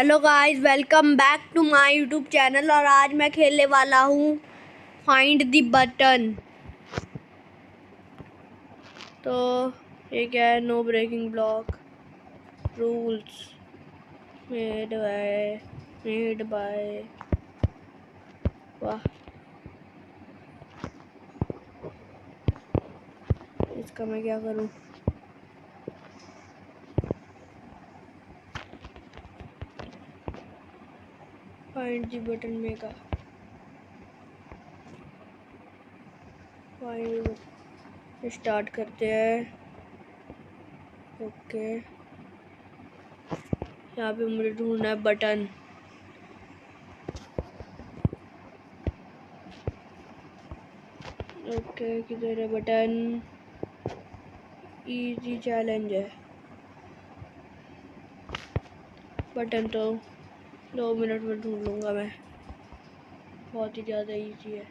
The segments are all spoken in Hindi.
Hello guys, welcome back to my YouTube channel. और आज मैं खेलने वाला हूँ फाइंड द बटन। तो ये क्या है? No breaking block rules made by वाह, इसका मैं क्या करूँ? Find the button mega find start करते हैं। ओके, यहाँ पे मुझे ढूंढना है बटन। ओके, किधर है बटन? इजी चैलेंज है। बटन तो 2 मिनट में ढूंढ लूँगा मैं, बहुत ही ज़्यादा इजी है।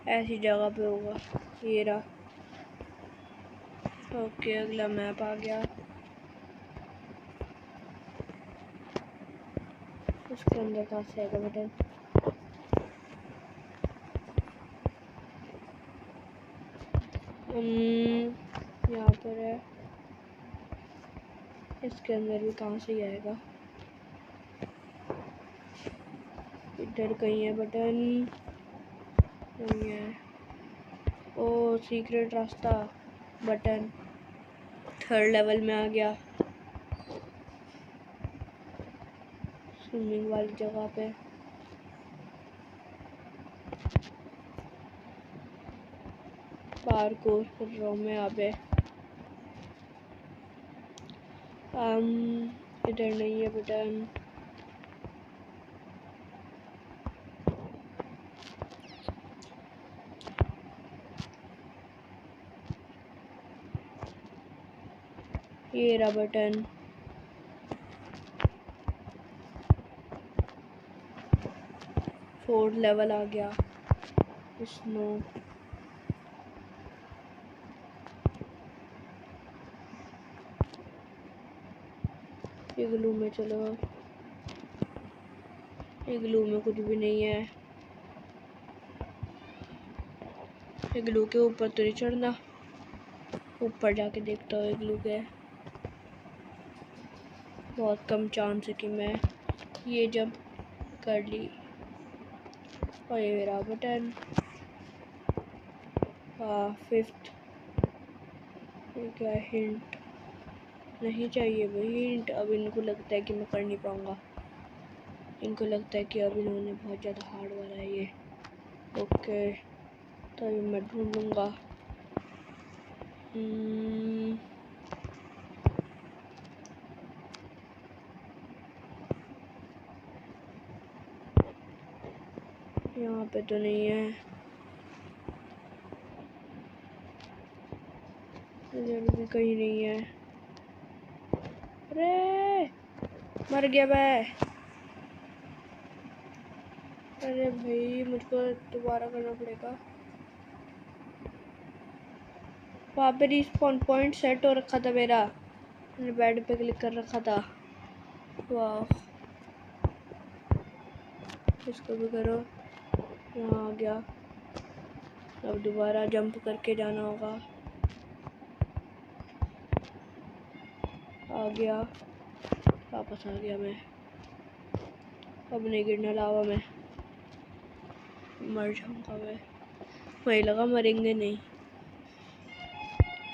ऐसी जगह पे होगा, ये रहा। ओके, अगला मैप आ गया। उसके अंदर कहाँ से आएगा बटन? यहाँ पर है। इसके अंदर भी कहाँ से ही आएगा? इधर कहीं है बटन? नहीं है। ओ, सीक्रेट रास्ता। बटन 3rd लेवल में आ गया, स्विमिंग वाली जगह पे। पार्कोर कर रहा हूँ मैं यहाँ पे। इधर नहीं है बटन। ये रहा बटन। फोर्थ लेवल आ गया, स्नो। इग्लू में चलो। इग्लू में कुछ भी नहीं है। इग्लू के ऊपर तो नहीं चढ़ना, ऊपर जाके देखता हूँ इग्लू के। बहुत कम चांस है कि मैं ये जब कर ली। और ये मेरा बटन। हाँ, 5th। ये क्या है? हिंट नहीं चाहिए भाई, हिंट। अब इनको लगता है कि मैं कर नहीं पाऊँगा। इनको लगता है कि अब इन्होंने बहुत ज़्यादा हार्ड वाला है ये। ओके, तो अभी मैं ढूंढ लूँगा। यहाँ पे तो नहीं है, इधर भी कहीं नहीं है। अरे मर गया मैं। अरे भाई, मुझको दोबारा करना पड़ेगा। वहाँ पे रिस्पॉन पॉइंट सेट हो रखा था मेरा, मैंने बेड पे क्लिक कर रखा था। वाह, इसको भी करो। यहाँ आ गया। अब दोबारा जंप करके जाना होगा। आ गया, वापस आ गया मैं। अब नहीं गिरना लावा में, मर जाऊंगा मैं। वही लगा मरेंगे नहीं।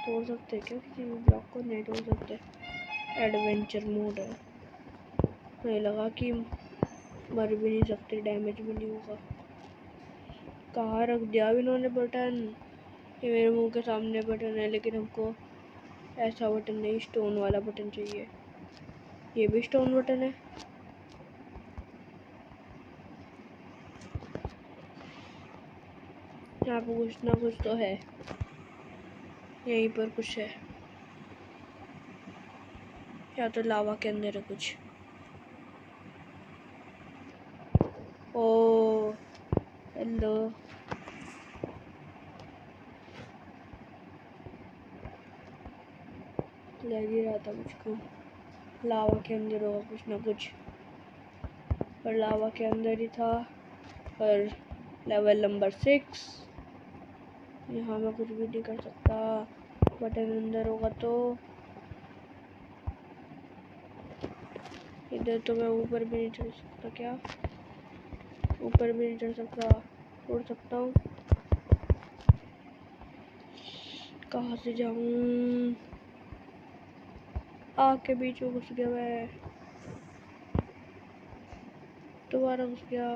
तोड़ सकते क्या किसी भी ब्लॉक को? नहीं तोड़ सकते, एडवेंचर मोड है। वही लगा कि मर भी नहीं सकते, डैमेज भी नहीं होगा। कहाँ रख दिया इन्होंने बटन? ये मेरे मुंह के सामने बटन है, लेकिन हमको ऐसा बटन नहीं, स्टोन वाला बटन चाहिए। ये भी स्टोन बटन है। यहाँ पे कुछ ना कुछ तो है, यहीं पर कुछ है, या तो लावा के अंदर है कुछ। ओ हेलो, लग ही रहा था मुझको लावा के अंदर होगा कुछ ना कुछ, पर लावा के अंदर ही था। पर लेवल नंबर 6, यहाँ मैं कुछ भी नहीं कर सकता। बटन अंदर होगा तो इधर तो मैं ऊपर भी नहीं चढ़ सकता। क्या ऊपर भी नहीं चढ़ सकता? उड़ सकता हूँ? कहाँ से जाऊँ? आग के बीच में घुस गया मैं, दोबारा घुस गया।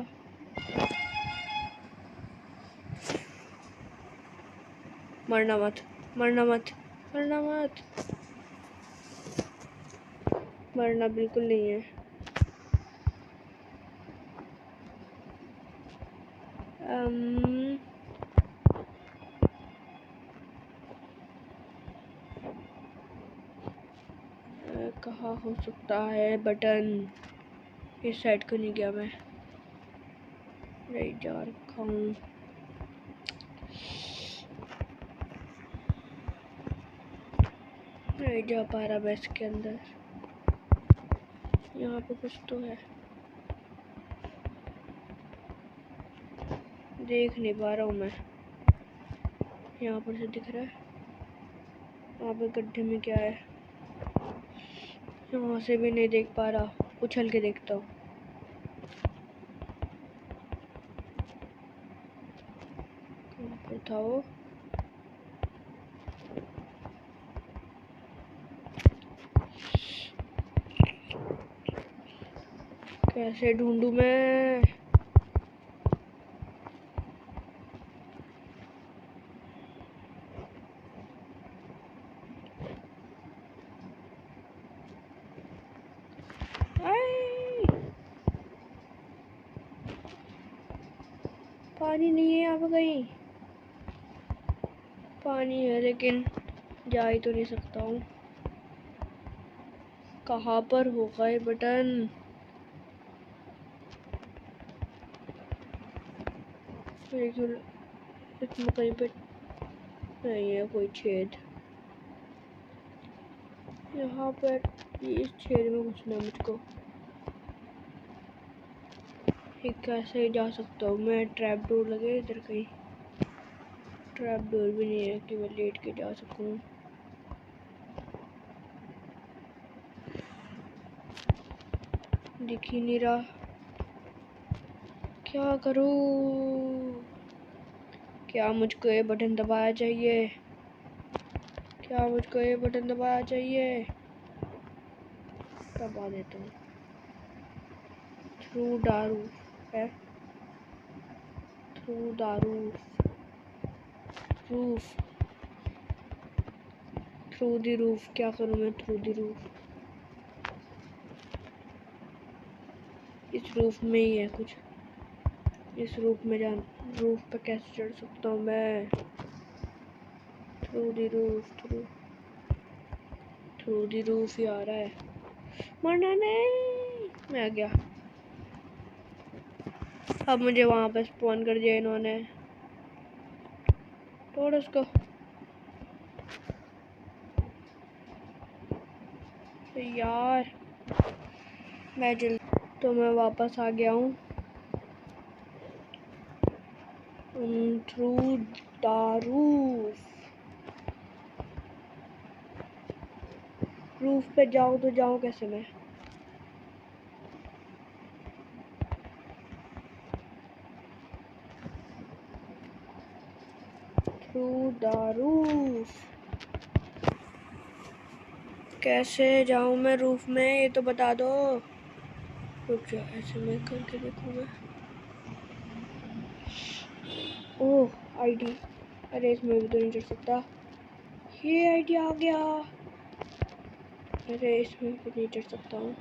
मरना मत, मरना मत, मरना मत। मरना बिल्कुल नहीं है। कहाँ हो सकता है बटन? इस साइड को नहीं गया मैं, नहीं जा रखा हूँ। नहीं जा पा रहा मैं इसके अंदर। यहाँ पे कुछ तो है, देख नहीं पा रहा हूँ मैं। यहाँ पर से दिख रहा है, वहाँ पे गड्ढे में क्या है? यहाँ से भी नहीं देख पा रहा, उछल के देखता हूँ। कहाँ पर था वो? कैसे ढूंढूं मैं? पानी नहीं है यहाँ पे कहीं। पानी है लेकिन जा ही तो नहीं सकता हूँ। कहाँ पर होगा ये बटन? इसमें कहीं पे नहीं है कोई छेद। यहाँ पर इस छेद में घुसना मुझको। कैसे जा सकता हूँ मैं? ट्रैप डोर लगे इधर कहीं? ट्रैप डोर भी नहीं है कि मैं लेट के जा सकूँ। दिख ही नहीं रहा, क्या करूँ? क्या मुझको ये बटन दबाया चाहिए? क्या मुझको ये बटन दबाया चाहिए? दबा देता हूँ। थ्रू दारू है, थ्रू दारू रूफ, थ्रू दी रूफ। क्या करूँ मैं थ्रू दी रूफ? इस रूफ में ही है कुछ। इस रूफ में रूफ पे कैसे चढ़ सकता हूँ मैं? Through the roof, through the roof ही आ रहा है। मरना नहीं, मैं आ गया। अब मुझे वहां पे स्पॉन कर दिया इन्होंने। तोड़ उसको। तो यार मैं तो मैं वापस आ गया हूँ। Through the roof. रूफ पे जाऊँ तो जाऊँ कैसे मैं? थ्रू द रूफ कैसे जाऊँ मैं रूफ में? ये तो बता दो। रुक जाओ, ऐसे मैं करके देखूँगा। ओह आईडी, अरे इसमें भी तो नहीं चढ़ सकता। ये आईडी आ गया। अरे इसमें भी नहीं चढ़ सकता हूँ।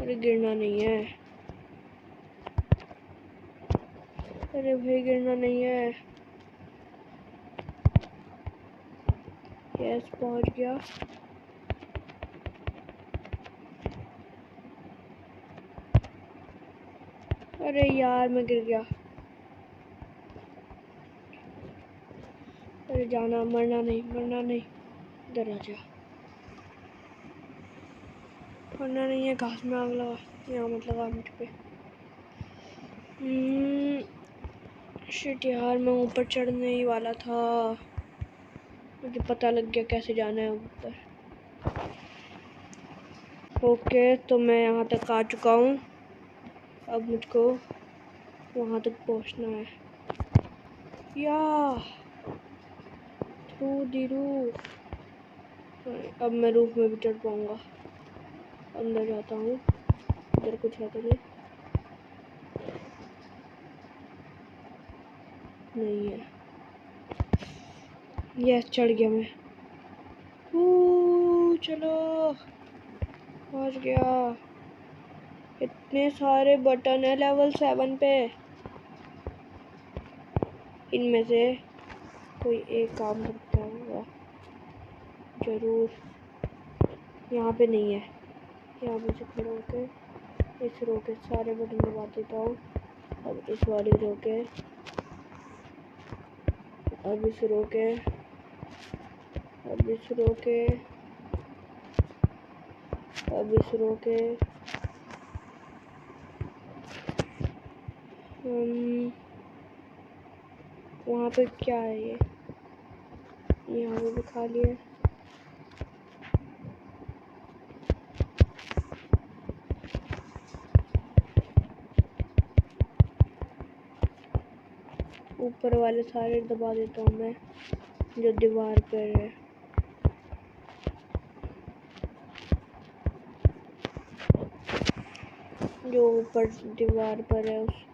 अरे गिरना नहीं है, अरे भाई गिरना नहीं है। यस पहुंच गया। अरे यार मैं गिर गया। अरे अरे जाना, मरना नहीं, मरना नहीं, इधर आ जा। मरना नहीं है, घास में आग लगा, यहाँ मत लगा मुझ पे। शिट यार, मैं ऊपर चढ़ने ही वाला था, मुझे पता लग गया कैसे जाना है ऊपर। ओके, तो मैं यहाँ तक आ चुका हूँ, अब मुझको वहाँ तक पहुँचना है। या थ्रू द रूफ, अब मैं रूफ में भी चढ़ पाऊँगा। अंदर जाता हूँ, इधर कुछ है तो नहीं है। यस, चढ़ गया मैं। चलो, पहुँच गया। इतने सारे बटन है लेवल 7 पे, इनमें से कोई एक काम करता होगा जरूर। यहाँ पे नहीं है, यहाँ पे से खड़ा होके इस रो के सारे बटन दबा देता हूँ। अब इस वाले रो के, अब इस रो के, अब इस रो के, अब इस रो के। वहाँ पे क्या है ये? यहाँ पे भी खाली है। ऊपर वाले सारे दबा देता हूँ मैं, जो दीवार पर है। जो ऊपर दीवार पर है, उस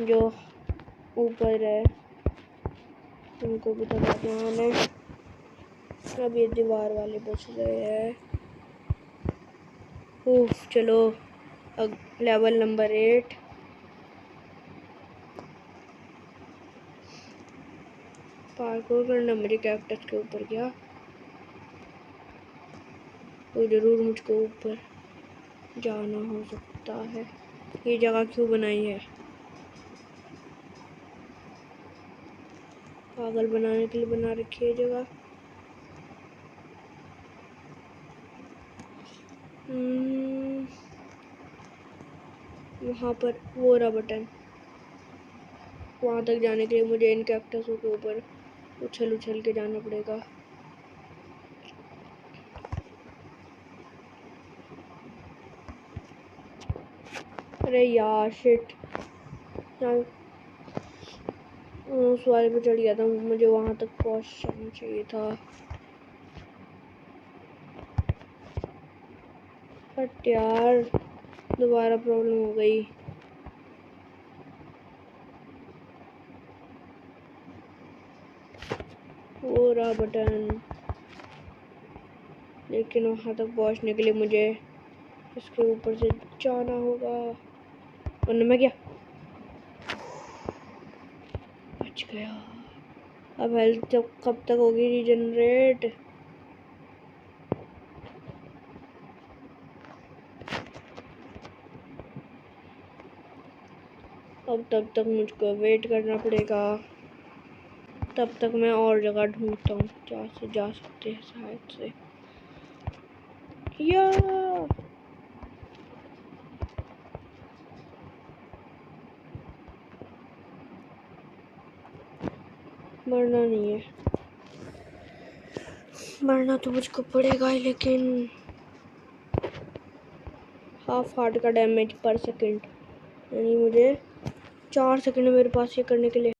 जो ऊपर है उनको भी दबा दिया मैंने। अब ये दीवार वाले बच रहे हैं। चलो, अब लेवल नंबर 8। पार्कोर करना मेरे कैक्टस के ऊपर क्या? तो जरूर मुझको ऊपर जाना हो सकता है। ये जगह क्यों बनाई है? पागल बनाने के लिए बना रखी है जगह। वहाँ पर वो रहा बटन, वहाँ तक जाने के लिए मुझे इन कैक्टसों के ऊपर उछल उछल के जाना पड़ेगा। अरे यार शिट, उस वाले पे चढ़ गया था, मुझे वहाँ तक पहुँच जाना चाहिए था। बट यार दोबारा प्रॉब्लम हो गई। वो रहा बटन, लेकिन वहाँ तक पहुँचने के लिए मुझे इसके ऊपर से जाना होगा, वरना मैं क्या बच गया। अब हेल्थ कब तक होगी रीजनरेट? अब तब तक मुझको वेट करना पड़ेगा। तब तक मैं और जगह ढूंढता हूँ जहाँ से जा सकते हैं शायद से। या मरना नहीं है, मरना तो मुझको पड़ेगा ही, लेकिन हाफ हार्ट का डैमेज पर सेकंड, यानी मुझे 4 सेकंड मेरे पास ये करने के लिए।